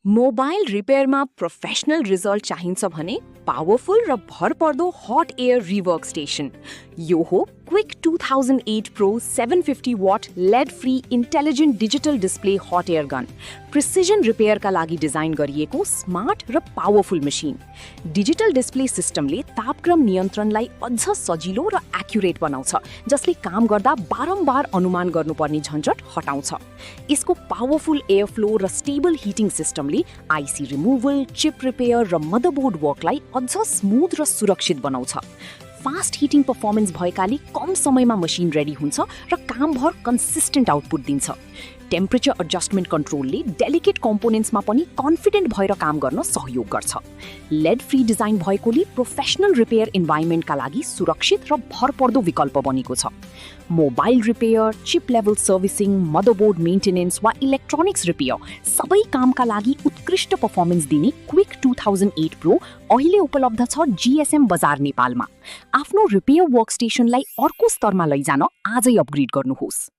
Mobile रिपेयरमा professional result चाहिन्छ भने powerful र भरपर्दो हट एयर रिवर्क स्टेसन। यो हो quick 2008 pro 750 watt lead free intelligent digital display hot air gun. Precision रिपेयरका लागि डिजाइन गरिएको स्मार्ट र पावरफुल मसिन। डिजिटल डिस्प्ले सिस्टमले तापक्रम नियन्त्रणलाई अझ सजिलो र एक्युरेट बनाउँछ, जसले काम गर्दा बारम्बार अनुमान गर्नुपर्ने झन्झट हटाउँछ। यसको पावरफुल एयर फ्लो र स्टेबल हिटिङ सिस्टमले आइसी रिमुभल, चिप रिपेयर र मदरबोर्ड वर्कलाई अझ स्मुथ र सुरक्षित बनाउँछ। फास्ट हिटिङ पर्फर्मेन्स भएकाले कम समयमा मसिन रेडी हुन्छ र कामभर कन्सिस्टेन्ट आउटपुट दिन्छ। टेम्परेचर एडजस्टमेन्ट कन्ट्रोलले डेलिकेट कम्पोनेन्ट्समा पनि कन्फिडेन्ट भएर काम गर्न सहयोग गर्छ। लेड फ्री डिजाइन भएकोले प्रोफेसनल रिपेयर इन्भाइरोमेन्टका लागि सुरक्षित र भरपर्दो विकल्प बनेको छ। Mobile repair, cheap level servicing, motherboard maintenance वा इलेक्ट्रोनिक्स रिपेयर सबै कामका लागि उत्कृष्ट पर्फर्मेन्स दिने क्विक 2008 प्रो अहिले उपलब्ध छ GSM बजार नेपालमा। आफ्नो रिपेयर वर्कस्टेसनलाई अर्को स्तरमा लैजान आजै अपग्रेड गर्नुहोस्।